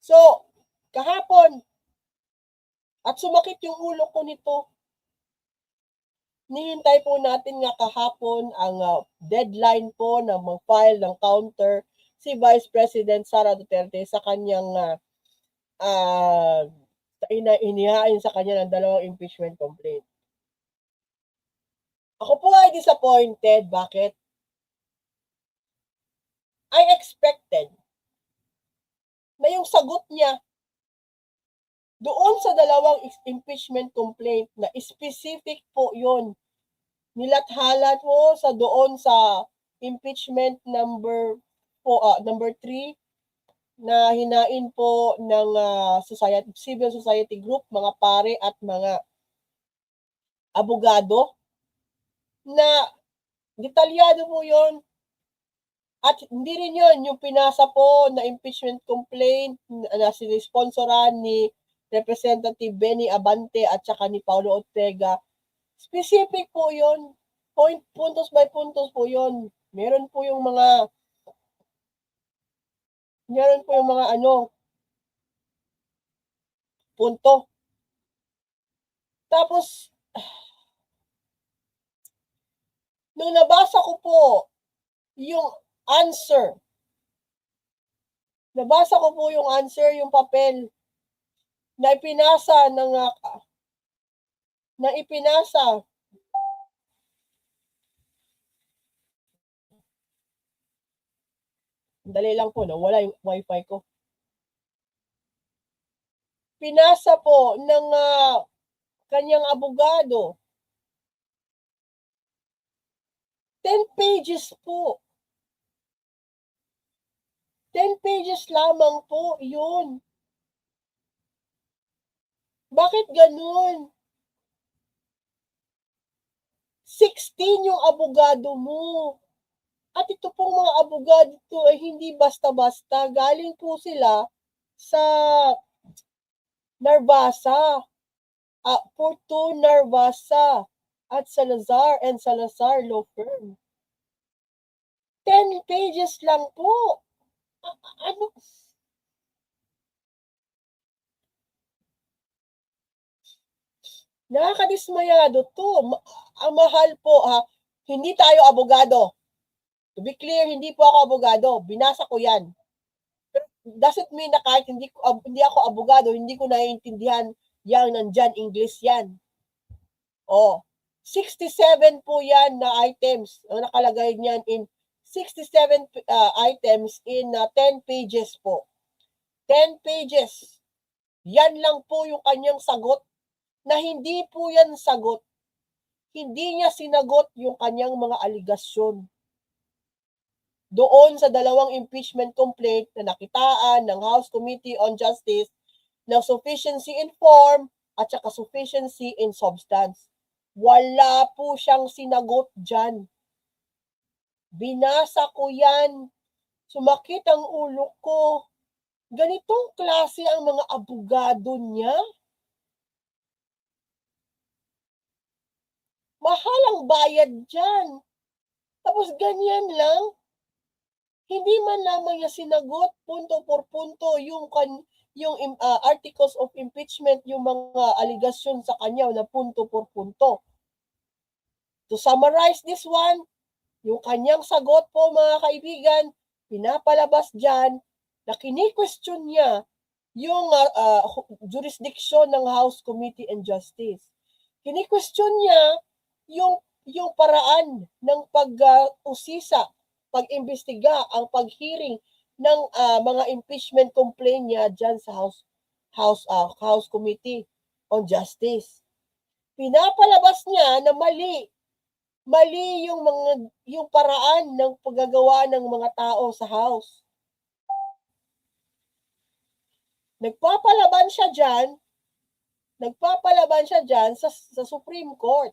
So, kahapon, at sumakit yung ulo ko nito. Nihintay po natin nga kahapon ang deadline po na mag-file ng counter si Vice President Sara Duterte sa kanyang inihain sa kanya ng 2 impeachment complaint. Ako po ay disappointed. Bakit? I expected na yung sagot niya doon sa 2 impeachment complaint na specific po yun. Nilathala po sa doon sa impeachment number 3 na hinain po ng civil society group, mga pare at mga abogado na detalyado po yun. At hindi rin yun yung pinasa po na impeachment complaint na sinisponsoran ni Representative Benny Abante at saka ni Paulo Ortega. Specific po yun. Puntos by puntos po yun. Meron po yung mga punto. Tapos, nung nabasa ko po yung answer, yung papel na ipinasa dali lang po, nawala yung wifi ko. Pinasa po ng kanyang abogado. 10 pages po. 10 pages lamang po yun. Bakit ganun? 16 yung abogado mo. At ito pong mga abogado ito ay hindi basta-basta. Galing po sila sa Narvasa, Fortune Narvasa at Salazar and Salazar Law Firm. 10 pages lang po. Ano? Nakakadismayado to. Ang mahal po hindi tayo abogado. To be clear, hindi po ako abogado. Binasa ko yan. Pero doesn't mean na kahit hindi ako abogado, hindi ko naiintindihan yang nandyan, English yan. 67 po yan na items. Ang nakalagay niyan in 67 items in 10 pages po. 10 pages. Yan lang po yung kanyang sagot na hindi po yan sagot. Hindi niya sinagot yung kanyang mga aligasyon doon sa 2 impeachment complaint na nakitaan ng House Committee on Justice ng sufficiency in form at saka sufficiency in substance. Wala po siyang sinagot dyan. Binasa ko yan. Sumakit ang ulo ko. Ganitong klase ang mga abogado niya. Mahal ang bayad dyan. Tapos ganyan lang. Hindi man lamang niya sinagot punto por punto yung articles of impeachment, yung mga aligasyon sa kanya na punto por punto. To summarize this one, yung kanyang sagot po mga kaibigan, pinapalabas dyan na kini-question niya yung jurisdiction ng House Committee on Justice. Kini-question niya yung paraan ng pag-usisa, pag-imbestiga, ang pag-hearing ng mga impeachment complaint niya dyan sa House Committee on Justice. Pinapalabas niya na mali yung paraan ng paggagawa ng mga tao sa House. Nagpapalaban siya dyan sa Supreme Court.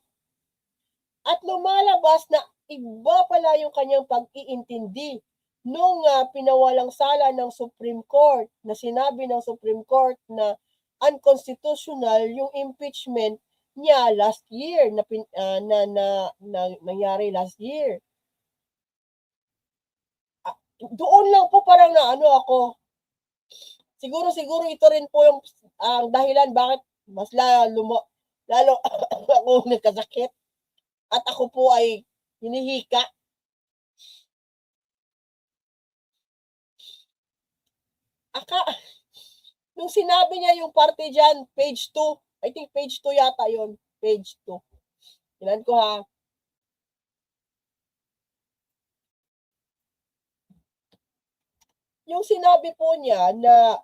At lumalabas na iba pala yung kanyang pag-iintindi nung pinawalang sala ng Supreme Court, na sinabi ng Supreme Court na unconstitutional yung impeachment niya last year na nangyari last year. Doon lang po parang ako. Siguro ito rin po yung ang dahilan bakit mas lalo ako nagkasakit at ako po ay hinihika. Nung sinabi niya yung parte dyan, page 2, I think page 2 yata yon, page 2. Tingnan ko ha. Yung sinabi po niya na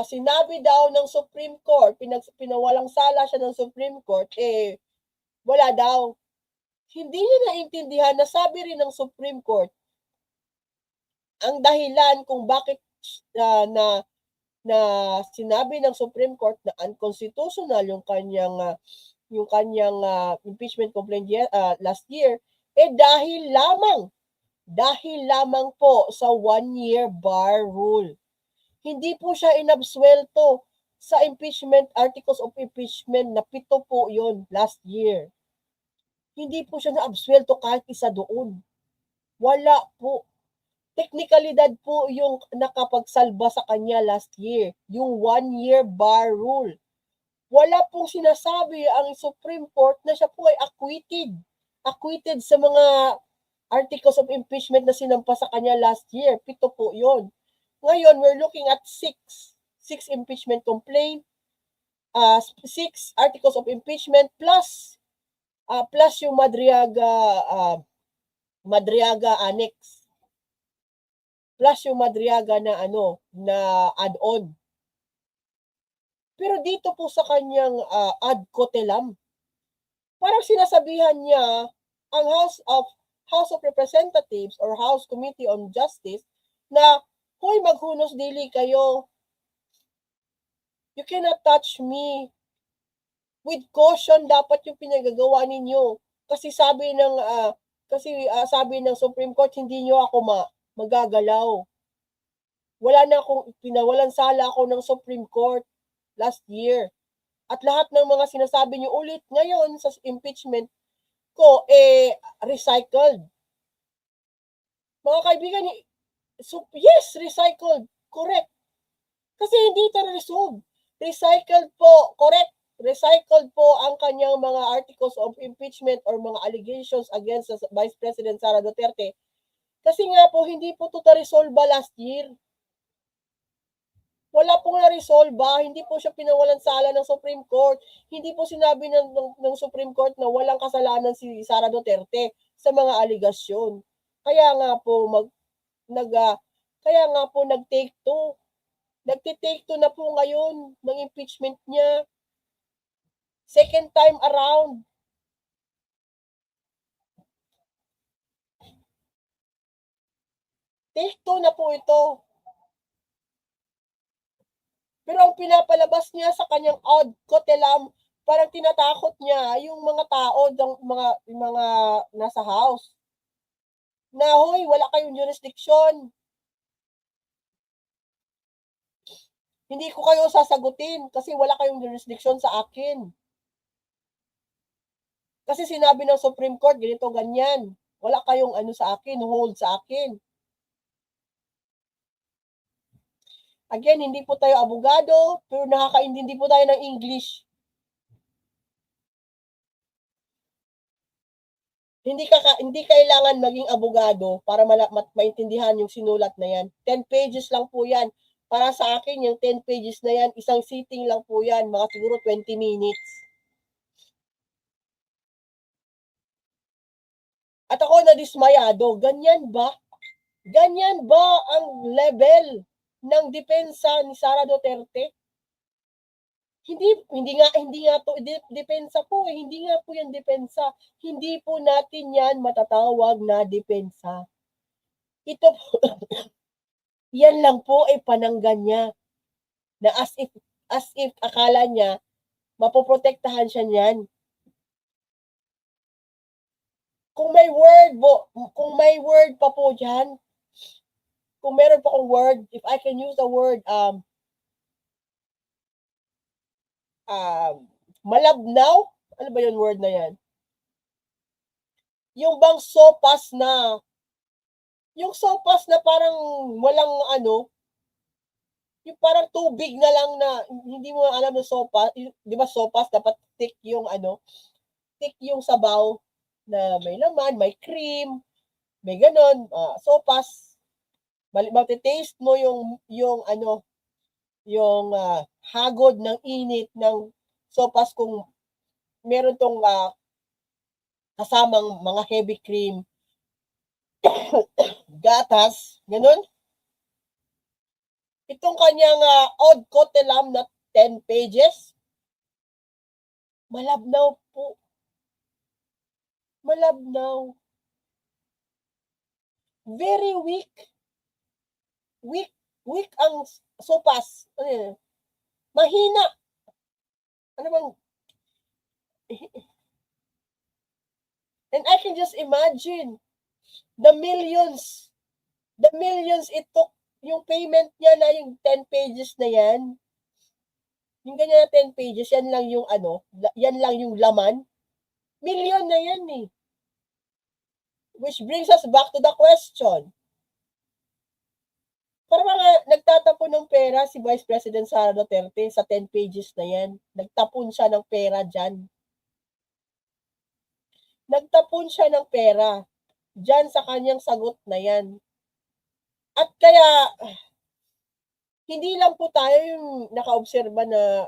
sinabi daw ng Supreme Court, pinawalang sala siya ng Supreme Court, wala daw. Hindi niya naintindihan na sabi rin ng Supreme Court ang dahilan kung bakit na sinabi ng Supreme Court na unconstitutional yung kanyang impeachment complaint last year, dahil lamang po sa 1-year bar rule. Hindi po siya inabsuelto sa impeachment, articles of impeachment na 7 po yon last year. Hindi po siya naabsuelto kahit isa doon. Wala po. Teknikalidad po yung nakapagsalba sa kanya last year, yung 1-year bar rule. Wala pong sinasabi ang Supreme Court na siya po ay acquitted sa mga articles of impeachment na sinampa sa kanya last year. 7 po yon. Ngayon, we're looking at 6 impeachment complaint, 6 articles of impeachment plus yung Madriaga annex. Plus yung Madriaga na add-on. Pero dito po sa kanyang ad cotelem, parang sinasabihan niya ang House of Representatives or House Committee on Justice na, hoy, maghunos dili kayo. You cannot touch me. With caution dapat yung pinagagawa ninyo. Kasi sabi ng Supreme Court, hindi nyo ako magagalaw. Wala na akong pinawalan sala ako ng Supreme Court last year. At lahat ng mga sinasabi nyo ulit ngayon sa impeachment ko, recycled. Mga kaibigan, yes, recycled. Correct. Kasi hindi ito resolved. Recycled po, correct. Recycled po ang kanyang mga articles of impeachment or mga allegations against Vice President Sara Duterte. Kasi nga po, hindi po ito na-resolve last year. Wala pong na-resolve, hindi po siya pinawalan sala ng Supreme Court. Hindi po sinabi ng Supreme Court na walang kasalanan si Sara Duterte sa mga aligasyon. Kaya nga po nag-take two. Nagti-take two na po ngayon ng impeachment niya. Second time around. Take two na po ito. Pero ang pinapalabas niya sa kanyang ad cotelem, parang tinatakot niya yung mga tao, mga nasa house. Na, hoy, wala kayong jurisdiction. Hindi ko kayo sasagutin kasi wala kayong jurisdiction sa akin. Kasi sinabi ng Supreme Court, ganito, ganyan. Wala kayong sa akin, hold sa akin. Again, hindi po tayo abogado, pero nakakaintindi po tayo ng English. Hindi kailangan maging abogado para maintindihan yung sinulat na yan. 10 pages lang po yan. Para sa akin, yung 10 pages na yan, isang sitting lang po yan, mga siguro 20 minutes. At ako nadismayado, ganyan ba? Ganyan ba ang level ng depensa ni Sara Duterte? Hindi nga to depensa po, hindi nga po yan depensa. Hindi po natin yan matatawag na depensa. Ito po, yan lang po ay pananggan niya na as if akala niya mapoprotektahan siya niyan. Kung may word pa po diyan, kung meron pa akong word, if I can use the word malabnaw, ano ba yung word na yan? Yung bang sopas na yung sopas na parang walang ano, yung parang tubig na lang na hindi mo alam na sopa, di ba sopas dapat thick yung ano, thick yung sabaw na may laman, may cream, may ganon, sopas, matitaste mo yung ano, yung hagod ng init ng sopas kung meron tong kasamang mga heavy cream, gatas, ganun. Itong kanyang Odd Cotelam na 10 pages, malabnaw po. Malabnaw. Very weak. Weak ang sopas. Mahina. Ano bang... And I can just imagine the millions it took yung payment niya na yung 10 pages na yan. Yung ganyan na 10 pages, yan lang yung ano, yan lang yung laman. Million na yan eh. Which brings us back to the question. Para mga nagtatapon ng pera si Vice President Sara Duterte sa 10 pages na yan. Nagtapon siya ng pera dyan. Nagtapon siya ng pera dyan sa kanyang sagot na yan. At kaya, hindi lang po tayo yung nakaobserba na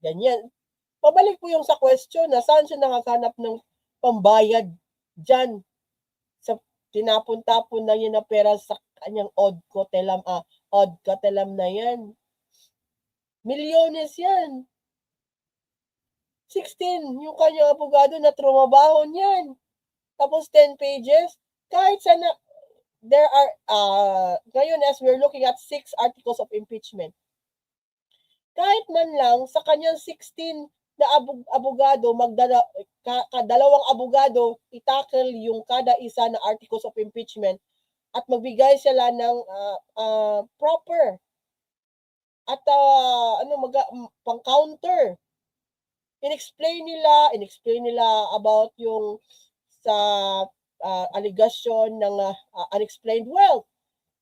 ganyan. Pabalik po yung sa question na saan siya nakakanap ng pambayad dyan sa tinapon-tapon na yun na pera sa kanyang odd cotelam na yan. Milyones yan. 16, yung kanyang abogado na trumabaho niyan. Tapos 10 pages. Kahit sana, there are, ngayon as we're looking at 6 articles of impeachment, kahit man lang sa kanyang 16 na abogado, dalawang abogado, itackle yung kada isa na articles of impeachment at magbigay sila ng proper at pang-counter. In-explain nila about yung sa allegation ng unexplained wealth.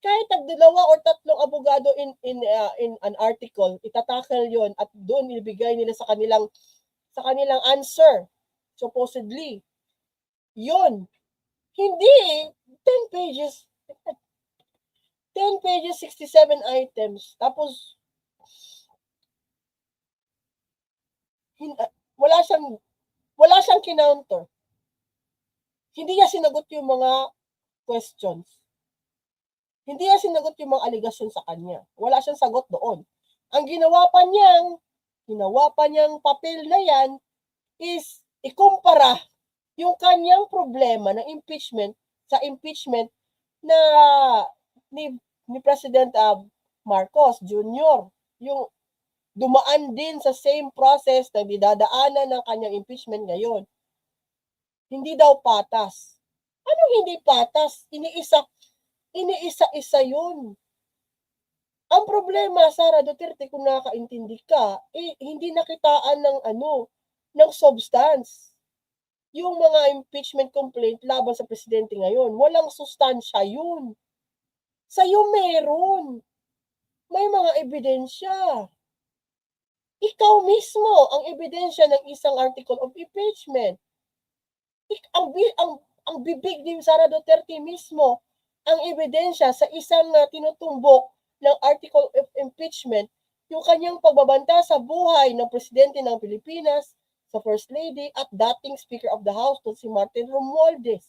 Kahit tagdalawa or tatlong abogado in an article, itatakal yon at doon ibigay nila sa kanilang answer, supposedly. Yon. Hindi 10 pages. 10 pages, 67 items. Tapos, wala siyang kinounter. Hindi niya sinagot yung mga questions. Hindi niya sinagot yung mga allegation sa kanya. Wala siyang sagot doon. Ang ginawa pa niyang papel na yan is ikumpara yung kanyang problema ng impeachment sa impeachment na ni President Marcos Jr. Yung dumaan din sa same process na dinadaanan ng kanyang impeachment ngayon. Hindi daw patas. Anong hindi patas? Iniisa-isa yun. Ang problema, Sara Duterte, kung nakakaintindi ka, hindi nakitaan ng substance. Yung mga impeachment complaint laban sa presidente ngayon, walang sustansya yun. Sa'yo meron. May mga ebidensya. Ikaw mismo ang ebidensya ng isang article of impeachment. Ang bibig ni Sara Duterte mismo ang ebidensya sa isang tinutumbok ng article of impeachment, yung kanyang pagbabanta sa buhay ng presidente ng Pilipinas, sa First Lady at dating Speaker of the House na si Martin Romualdez.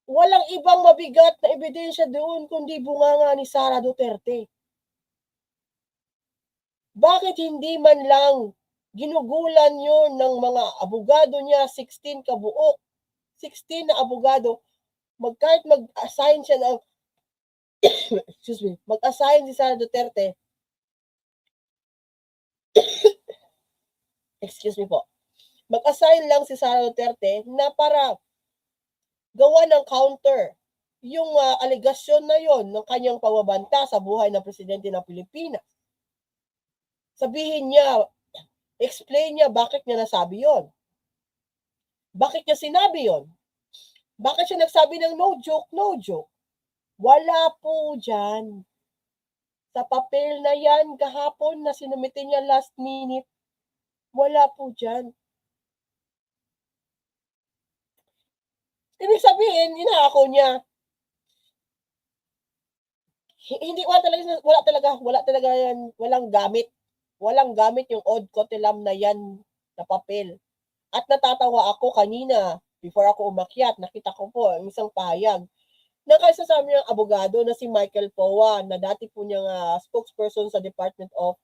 Walang ibang mabigat na ebidensya doon kundi bunganga ni Sara Duterte. Bakit hindi man lang ginugulan yun ng mga abogado niya, 16 kabuok, 16 na abogado, kahit mag-assign siya ng mag-assign si Sara Duterte mag-assign lang si Sara Duterte na para gawa ng counter yung alegasyon na yon ng kanyang pagbabanta sa buhay ng presidente ng Pilipinas. Sabihin niya, explain niya bakit niya nasabi yon. Bakit niya sinabi yon? Bakit siya nagsabi ng no joke, no joke? Wala po dyan. Sa papel na yan kahapon na sinumite niya last minute, wala po dyan. Ibig sabihin, inaako niya. Hindi, wala talaga yan, walang gamit. Walang gamit yung odd cotelam na yan na papel. At natatawa ako kanina, before ako umakyat, nakita ko po ang isang pahayag nakasasabi ng abogado na si Michael Poa na dati po niyang spokesperson sa Department of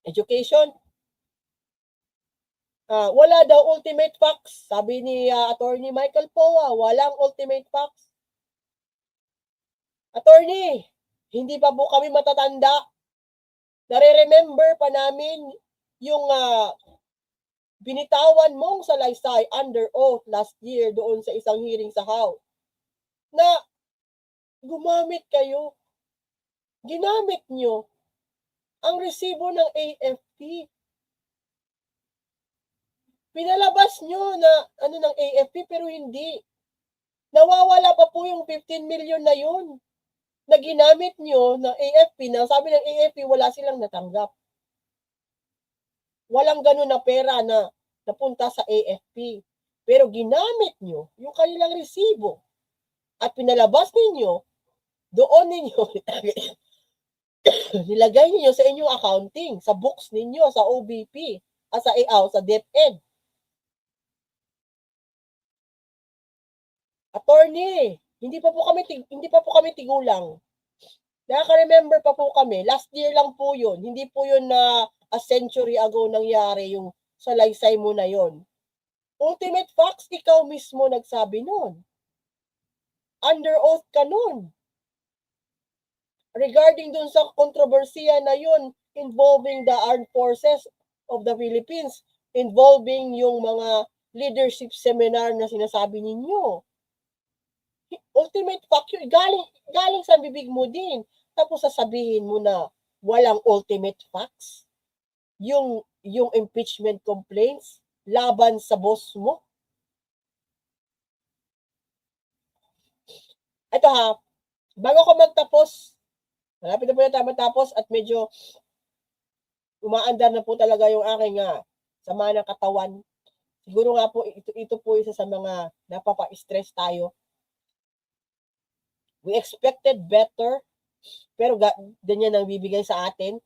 Education. Wala daw ultimate facts. Sabi ni Attorney Michael Poa, walang ultimate facts. Attorney, hindi pa po kami matatanda. Nare-remember pa namin yung binitawan mong salaysay under oath last year doon sa isang hearing sa House na gumamit kayo. Ginamit nyo ang resibo ng AFP. Pinalabas nyo na ng AFP pero hindi. Nawawala pa po yung 15 million na yun na ginamit nyo ng AFP na sabi ng AFP wala silang natanggap. Walang ganun na pera na napunta sa AFP. Pero ginamit nyo yung kanilang resibo at pinalabas ninyo, doon ninyo nilagay ninyo sa inyong accounting, sa books ninyo, sa OBP, sa DepEd. Attorney, hindi pa po kami tigulang. Nakaka-remember pa po kami, last year lang po yun. Hindi po yun na a century ago nangyari yung salaysay mo na yun. Ultimate facts, ikaw mismo nagsabi nun. Under oath ka nun. Regarding dun sa kontrobersiya na yun involving the armed forces of the Philippines, involving yung mga leadership seminar na sinasabi ninyo. Ultimate fact yun, galing sa bibig mo din. Tapos sasabihin mo na walang ultimate facts. Yung impeachment complaints laban sa boss mo. Ito bago ko magtapos, malapit na po na tayo matapos at medyo umaandar na po talaga yung aking sama ng katawan. Siguro nga po, ito po isa sa mga napapa-stress tayo. We expected better, pero ganyan ang bibigay sa atin.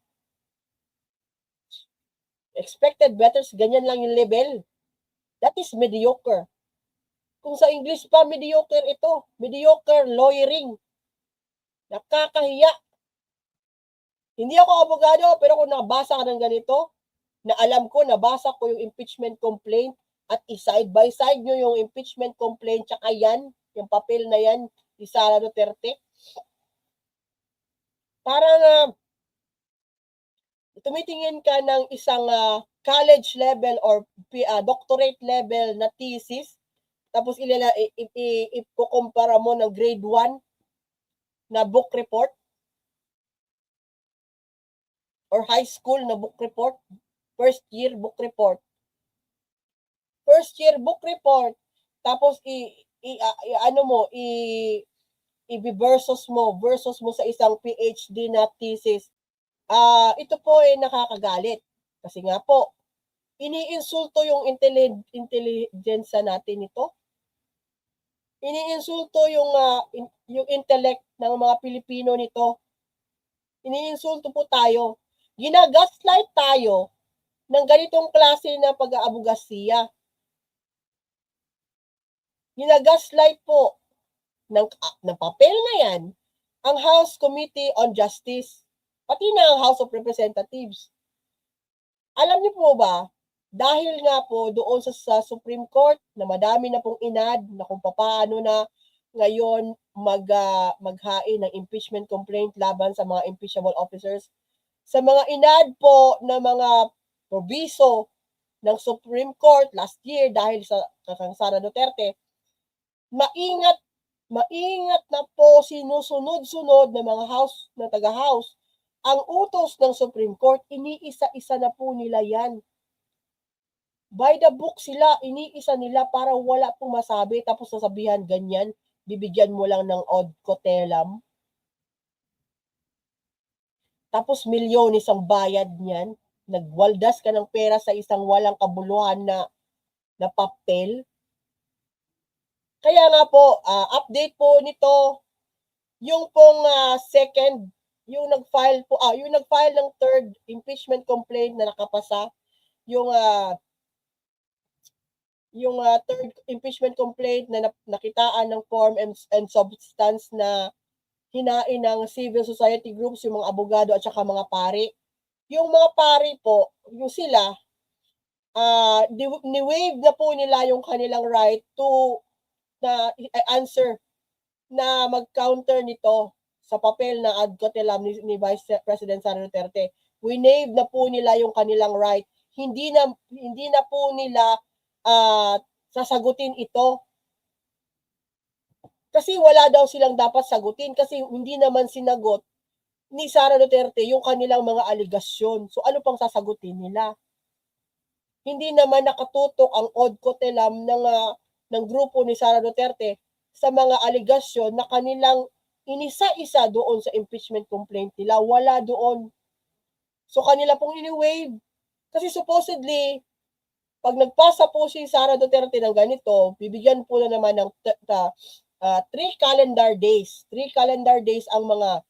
Expected better, ganyan lang yung level. That is mediocre. Kung sa English pa, mediocre ito. Mediocre lawyering. Nakakahiya. Hindi ako abogado, pero kung nabasa ka ng ganito, na alam ko, nabasa ko yung impeachment complaint at side by side nyo yung impeachment complaint tsaka yan, yung papel na yan, ni Sara Duterte. Parang tumitingin ka ng isang college level or doctorate level na thesis, tapos ikukumpara mo ng grade 1 na book report or high school na book report, first year book report. First year book report, tapos versus mo sa isang PhD na thesis. Ito po ay nakakagalit. Kasi nga po, iniinsulto yung intelligence natin ito. Iniinsulto yung intellect ng mga Pilipino nito. Iniinsulto po tayo. Ginagaslight tayo ng ganitong klase na pag-aabogasiya. Ginagaslight po ng papel na yan ang House Committee on Justice, pati na ang House of Representatives. Alam niyo po ba, dahil nga po doon sa Supreme Court na madami na pong inad na kung paano na ngayon maghain ng impeachment complaint laban sa mga impeachable officers, sa mga inad po na mga probiso ng Supreme Court last year dahil sa kang Sara Duterte, maingat na po sinusunod-sunod ng mga taga-House ang utos ng Supreme Court, iniisa-isa na po nila yan. by the book sila, iniisa nila para wala pong masabi, tapos sasabihan ganyan, bibigyan mo lang ng odd cotelam. Tapos milyones ang bayad niyan, nagwaldas ka ng pera sa isang walang kabuluhan na papel. Kaya nga po, update po nito, yung pong second, yung nag-file ng third impeachment complaint na nakapasa, yung third impeachment complaint na nakitaan ng form and substance na hinain ng civil society groups, yung mga abogado at saka mga pari. Yung mga pari po, yung sila, ni-waive na po nila yung kanilang right to answer na mag-counter nito sa papel na ad cotelam ni Vice President Sara Duterte. Winave na po nila yung kanilang right. Hindi na po nila sasagutin ito. Kasi wala daw silang dapat sagutin kasi hindi naman sinagot ni Sara Duterte yung kanilang mga aligasyon. So ano pang sasagutin nila? Hindi naman nakatutok ang ad cotelam ng grupo ni Sara Duterte sa mga aligasyon na kanilang inisa-isa doon sa impeachment complaint nila. Wala doon. So kanila pong ini-waive. Kasi supposedly, pag nagpasa po si Sara Duterte ng ganito, bibigyan po na naman ng 3 calendar days. 3 calendar days ang mga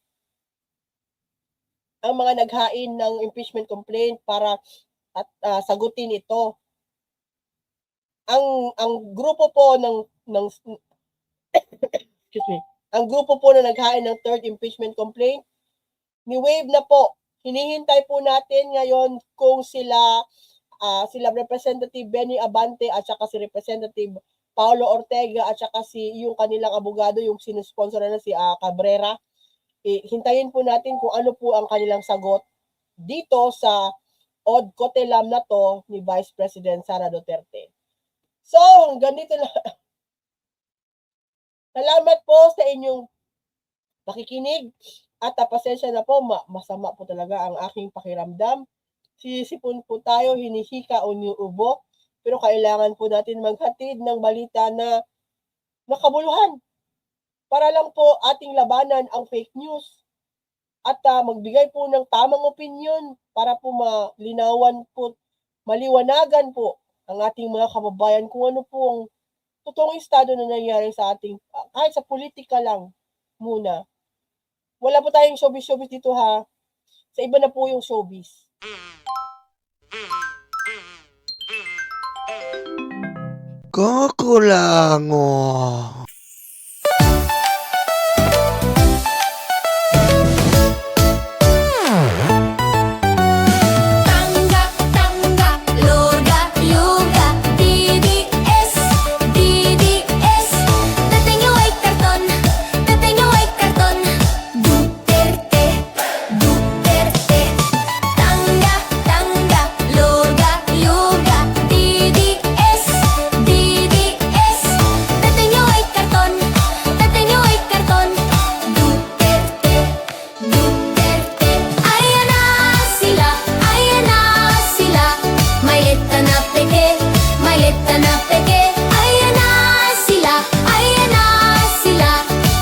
naghain ng impeachment complaint para sagutin ito. Ang grupo po ng excuse me. Ang grupo po na naghain ng third impeachment complaint, ni-waive na po. Hinihintay po natin ngayon kung sila Representative Benny Abante at saka si Representative Paulo Ortega at saka yung kanilang abogado, yung sinusponsor na si Cabrera. Hintayin po natin kung ano po ang kanilang sagot dito sa odd cotelam na to ni Vice President Sara Duterte. So, hanggang dito na. Salamat po sa inyong pakikinig at pasensya na po, masama po talaga ang aking pakiramdam. Sisipon po tayo, hinihika o niuubo, pero kailangan po natin maghatid ng balita na nakabuluhan para lang po ating labanan ang fake news at magbigay po ng tamang opinion para po maliwanagan po ang ating mga kababayan kung ano po ang totoong estado na nangyayari sa ating, kahit sa politika lang muna. Wala po tayong showbiz dito ha. Sa iba na po yung showbiz. Kakulango.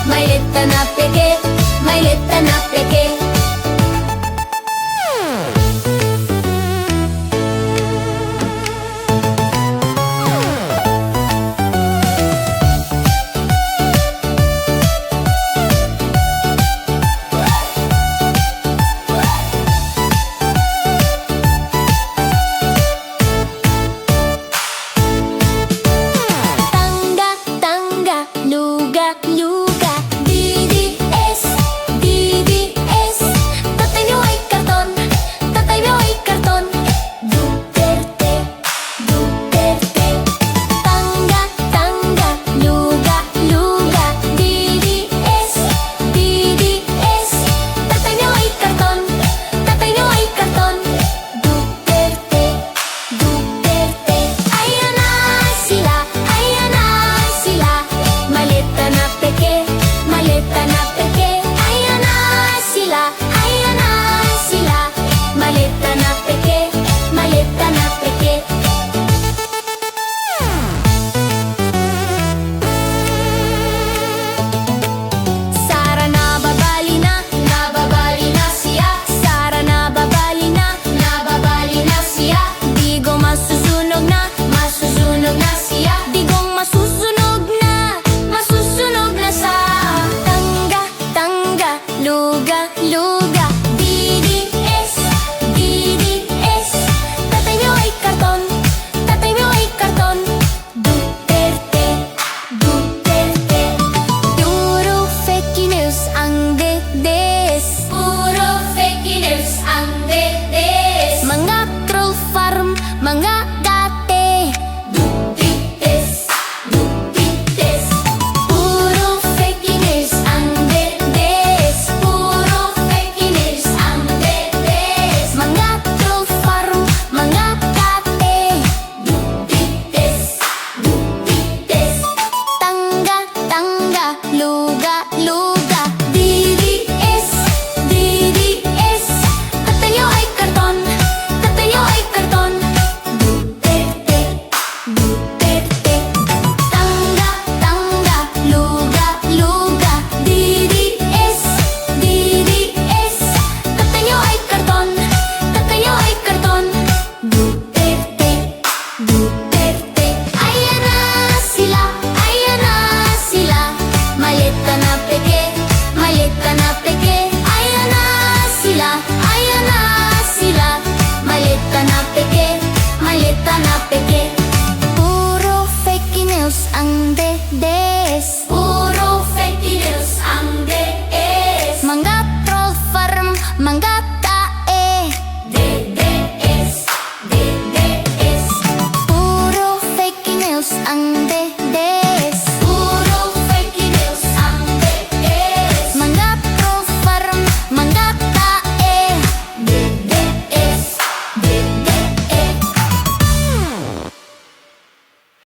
May leta na peke